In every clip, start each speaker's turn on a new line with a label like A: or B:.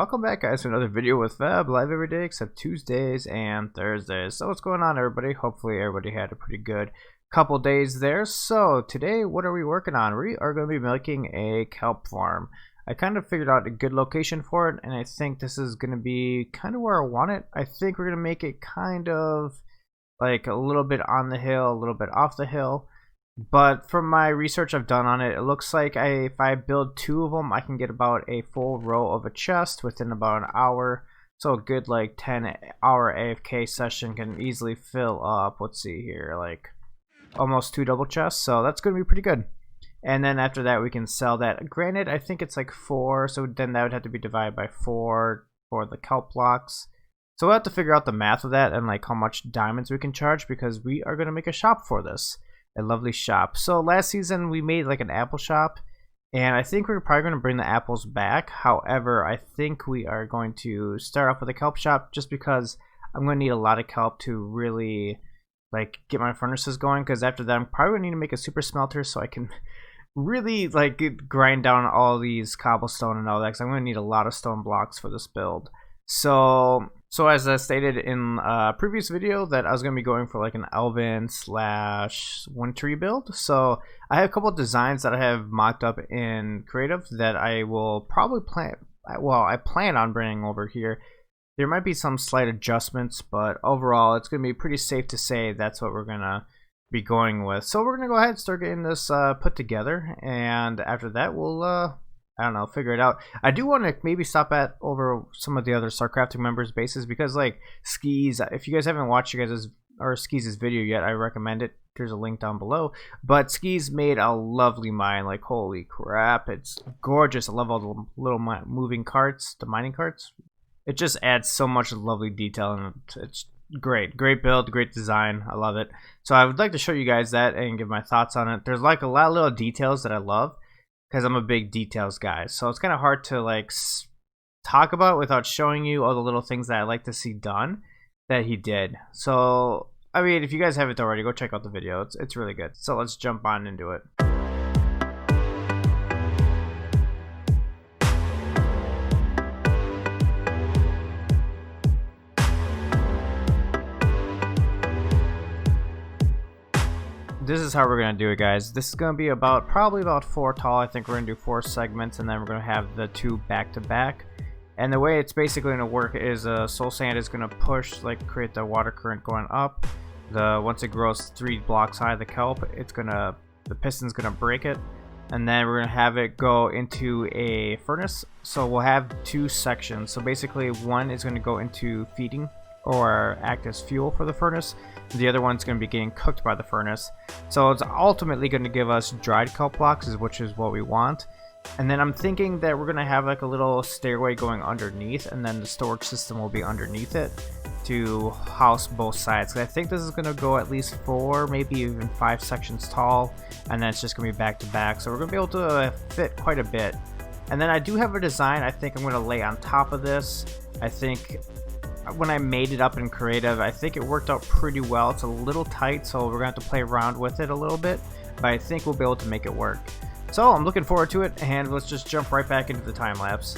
A: welcome back guys to another video with Feb, live every day except Tuesdays and Thursdays. So what's going on everybody? Hopefully everybody had a pretty good couple days there. So today what are we working on? We are going to be making a kelp farm. I kind of figured out a good location for it, and I think this is going to be kind of where I want it. I think we're going to make it kind of like a little bit on the hill, a little bit off the hill. But from my research I've done on it, it looks like if I build two of them, I can get about a full row of a chest within about an hour. So a good like 10-hour AFK session can easily fill up, let's see here, like almost 2 double chests. So that's going to be pretty good. And then after that we can sell that. Granted, I think it's like 4, so then that would have to be divided by 4 for the kelp blocks. So we'll have to figure out the math of that and like how much diamonds we can charge, because we are going to make a shop for this. A lovely shop. So last season we made like an apple shop, and I think we're probably going to bring the apples back. However, I think we are going to start off with a kelp shop, just because I'm going to need a lot of kelp to really like get my furnaces going, because after that I'm probably going to need to make a super smelter so I can really like grind down all these cobblestone and all that, because I'm going to need a lot of stone blocks for this build. So as I stated in a previous video, that I was going to be going for like an elven / wintry build. So I have a couple of designs that I have mocked up in creative that I will probably I plan on bringing over here. There might be some slight adjustments, but overall it's going to be pretty safe to say that's what we're going to be going with. So we're going to go ahead and start getting this put together, and after that we'll I don't know, figure it out. I do want to maybe stop at over some of the other SarCRAFTic members' bases, because like Skeez, if you guys haven't watched Skeez's video yet, I recommend it. There's a link down below. But Skeez made a lovely mine. Like, holy crap, it's gorgeous. I love all the little moving carts, the mining carts. It just adds so much lovely detail, and it's great. Great build, great design. I love it. So I would like to show you guys that and give my thoughts on it. There's like a lot of little details that I love, because I'm a big details guy, so it's kind of hard to like talk about without showing you all the little things that I like to see done that he did. So I mean, if you guys haven't already, go check out the video. It's really good. So let's jump on into it. This is how we're gonna do it, guys. This is gonna be probably about 4 tall. I think we're gonna do 4 segments, and then we're gonna have the 2 back to back. And the way it's basically gonna work is soul sand is gonna push, like create the water current going up. Once it grows 3 blocks high, the kelp, the piston's gonna break it, and then we're gonna have it go into a furnace. So we'll have 2 sections. So basically, one is gonna go into feeding or act as fuel for the furnace. The other one's going to be getting cooked by the furnace. So it's ultimately going to give us dried kelp blocks, which is what we want. And then I'm thinking that we're going to have like a little stairway going underneath, and then the storage system will be underneath it to house both sides. I think this is going to go at least 4, maybe even 5 sections tall, and then it's just going to be back to back. So we're going to be able to fit quite a bit. And then I do have a design I think I'm going to lay on top of this. I think when I made it up in creative, I think it worked out pretty well. It's a little tight, so we're gonna have to play around with it a little bit, but I think we'll be able to make it work. So I'm looking forward to it, and let's just jump right back into the time lapse.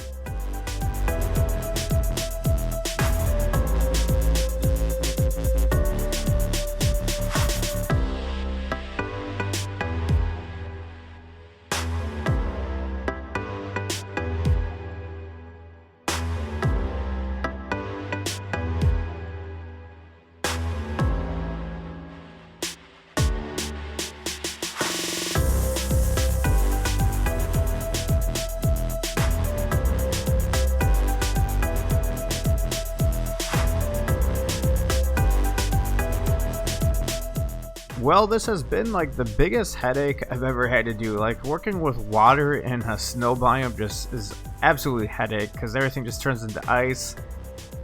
A: Well, this has been like the biggest headache I've ever had to do. Like, working with water in a snow biome just is absolutely headache, because everything just turns into ice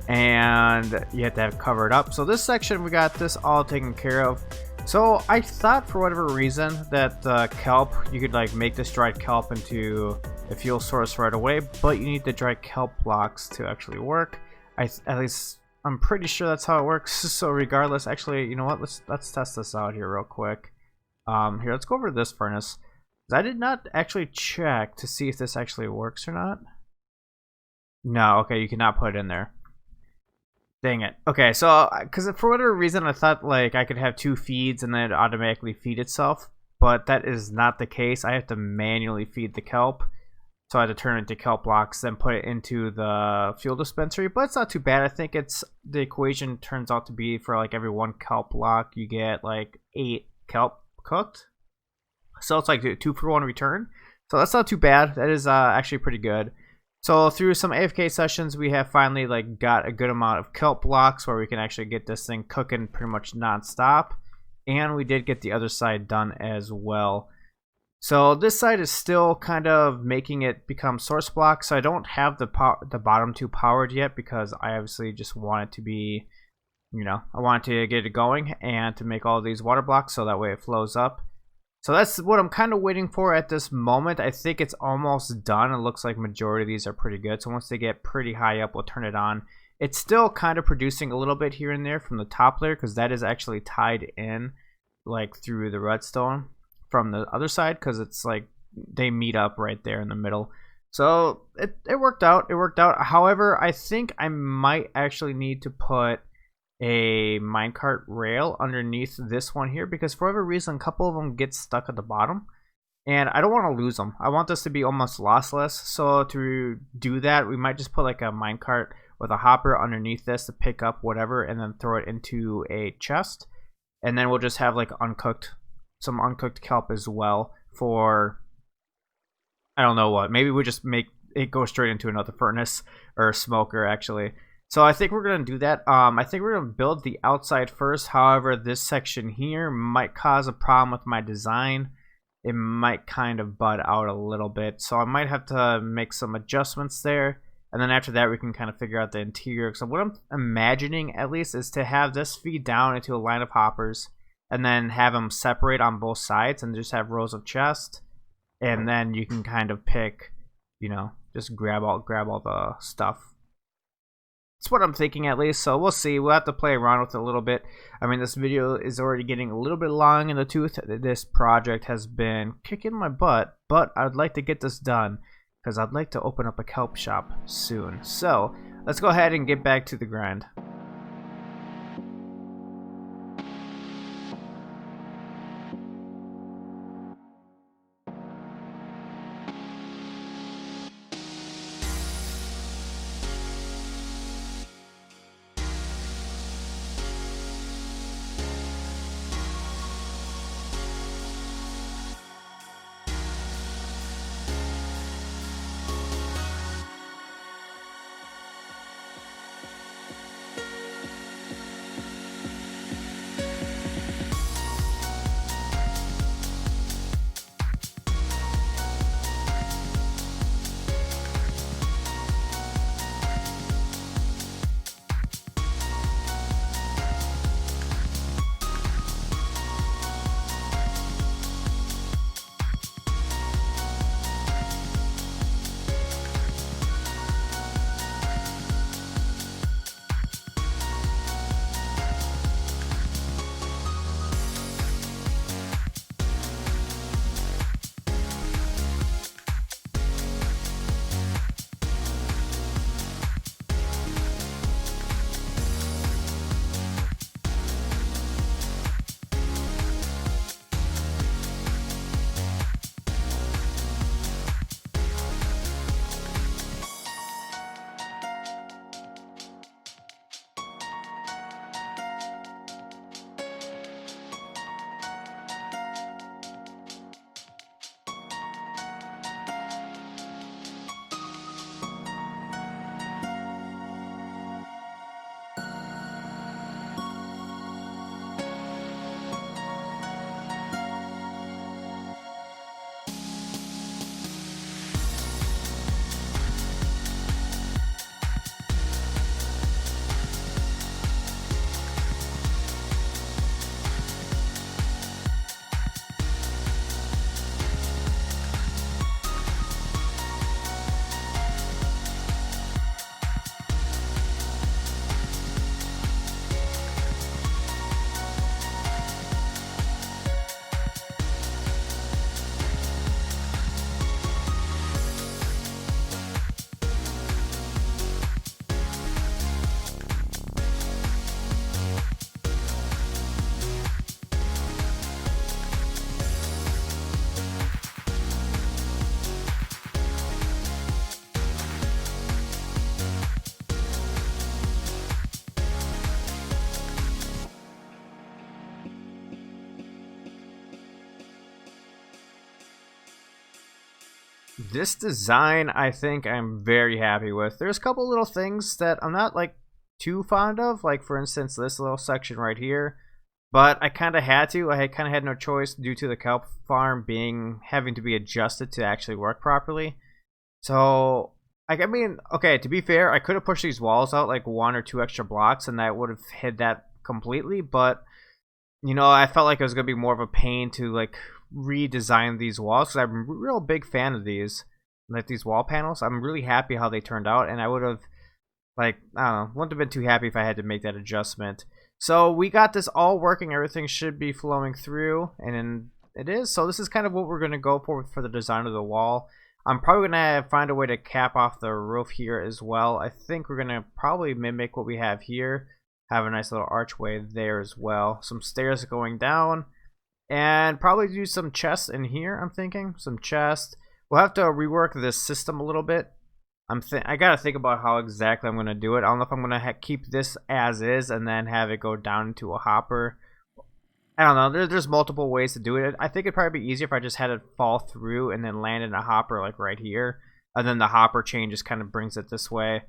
A: and you have to have it covered up. So this section, we got this all taken care of. So I thought for whatever reason that kelp, you could like make this dried kelp into a fuel source right away, but you need the dried kelp blocks to actually work. At least I'm pretty sure that's how it works. So regardless, actually, you know what? Let's test this out here real quick. Here, let's go over to this furnace. I did not actually check to see if this actually works or not. No, okay, you cannot put it in there. Dang it. Okay, so because for whatever reason I thought like I could have 2 feeds and then it automatically feed itself, but that is not the case. I have to manually feed the kelp. So I had to turn it into kelp blocks, then put it into the fuel dispensary, but it's not too bad. I think it's the equation turns out to be for like every 1 kelp block you get like 8 kelp cooked. So it's like a 2 for 1 return. So that's not too bad. That is actually pretty good. So through some AFK sessions, we have finally like got a good amount of kelp blocks where we can actually get this thing cooking pretty much non-stop. And we did get the other side done as well. So this side is still kind of making it become source block. So I don't have the bottom 2 powered yet because I obviously just want it to be, you know, I want to get it going and to make all these water blocks so that way it flows up. So that's what I'm kind of waiting for at this moment. I think it's almost done. It looks like majority of these are pretty good. So once they get pretty high up, we'll turn it on. It's still kind of producing a little bit here and there from the top layer because that is actually tied in like through the redstone from the other side because it's like they meet up right there in the middle. So it worked out. It worked out. However, I think I might actually need to put a minecart rail underneath this one here because for whatever reason a couple of them get stuck at the bottom and I don't want to lose them. I want this to be almost lossless, so to do that we might just put like a minecart with a hopper underneath this to pick up whatever and then throw it into a chest, and then we'll just have like some uncooked kelp as well for I don't know what. Maybe we just make it go straight into another furnace or smoker actually. So I think we're going to do that. I think we're going to build the outside first. However, this section here might cause a problem with my design. It might kind of bud out a little bit. So I might have to make some adjustments there. And then after that, we can kind of figure out the interior. So what I'm imagining, at least, is to have this feed down into a line of hoppers. And then have them separate on both sides. And just have rows of chests. And then you can kind of pick, you know, just grab all the stuff. That's what I'm thinking at least, so we'll see. We'll have to play around with it a little bit. I mean, this video is already getting a little bit long in the tooth. This project has been kicking my butt, but I'd like to get this done because I'd like to open up a kelp shop soon. So let's go ahead and get back to the grind. This design, I think I'm very happy with. There's a couple little things that I'm not like too fond of, like for instance this little section right here, but I kind of had to. I kind of had no choice due to the kelp farm having to be adjusted to actually work properly. So I mean, okay, to be fair, I could have pushed these walls out like 1 or 2 extra blocks and that would have hid that completely, but you know, I felt like it was going to be more of a pain to like redesign these walls because I'm a real big fan of these, like these wall panels. I'm really happy how they turned out, and I would have, like, I don't know, wouldn't have been too happy if I had to make that adjustment. So we got this all working. Everything should be flowing through, and it is. So this is kind of what we're going to go for the design of the wall. I'm probably going to find a way to cap off the roof here as well. I think we're going to probably mimic what we have here. Have a nice little archway there as well. Some stairs going down. And probably do some chests in here, I'm thinking. Some chests. We'll have to rework this system a little bit. I gotta think about how exactly I'm going to do it. I don't know if I'm going to keep this as is and then have it go down into a hopper. I don't know. There's multiple ways to do it. I think it'd probably be easier if I just had it fall through and then land in a hopper like right here. And then the hopper chain just kind of brings it this way.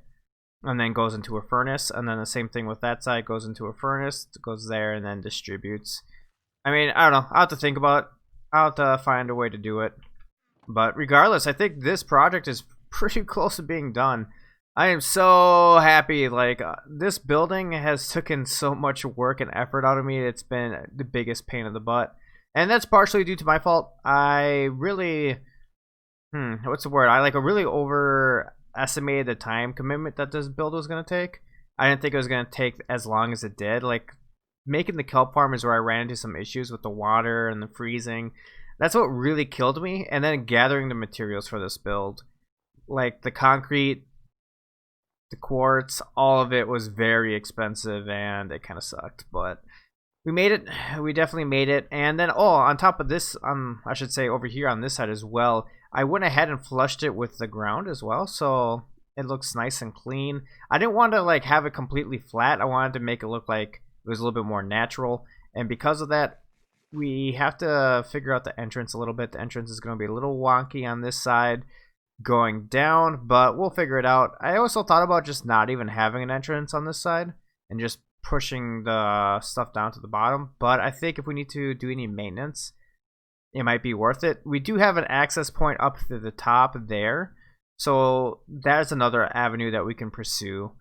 A: And then goes into a furnace, and then the same thing with that side, goes into a furnace, goes there, and then distributes. I mean, I don't know. I'll have to think about it. I'll have to find a way to do it. But regardless, I think this project is pretty close to being done. I am so happy. Like, this building has taken so much work and effort out of me. It's been the biggest pain in the butt. And that's partially due to my fault. I really... what's the word? I really overestimated the time commitment that this build was going to take. I didn't think it was going to take as long as it did. Like, making the kelp farm is where I ran into some issues with the water and the freezing. That's what really killed me. And then gathering the materials for this build. Like, the concrete, the quartz, all of it was very expensive and it kind of sucked. But we made it. We definitely made it. And then, on top of this, I should say over here on this side as well, I went ahead and flushed it with the ground as well, so it looks nice and clean. I didn't want to like have it completely flat. I wanted to make it look like it was a little bit more natural, and because of that, we have to figure out the entrance a little bit. The entrance is going to be a little wonky on this side going down, but we'll figure it out. I also thought about just not even having an entrance on this side and just pushing the stuff down to the bottom, but I think if we need to do any maintenance, it might be worth it. We do have an access point up to the top there, so that's another avenue that we can pursue.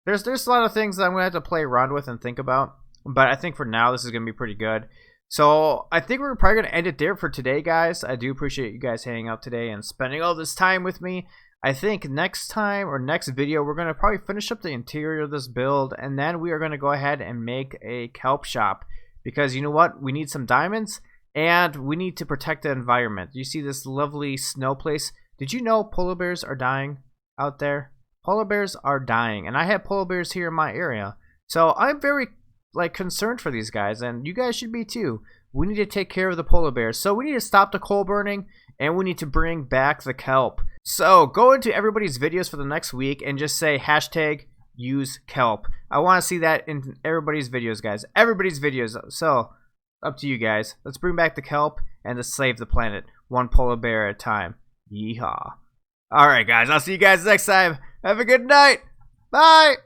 A: There's a lot of things that I'm going to have to play around with and think about, but I think for now this is going to be pretty good. So I think we're probably going to end it there for today, guys. I do appreciate you guys hanging out today and spending all this time with me. I think next time or next video we're going to probably finish up the interior of this build, and then we are going to go ahead and make a kelp shop, because you know what? We need some diamonds. And we need to protect the environment. You see this lovely snow place? Did you know polar bears are dying out there? Polar bears are dying. And I have polar bears here in my area. So I'm very concerned for these guys. And you guys should be too. We need to take care of the polar bears. So we need to stop the coal burning. And we need to bring back the kelp. So go into everybody's videos for the next week and just say #usekelp. I want to see that in everybody's videos, guys. Everybody's videos. So... up to you guys. Let's bring back the kelp and let's save the planet, one polar bear at a time. Yeehaw. Alright guys, I'll see you guys next time. Have a good night. Bye.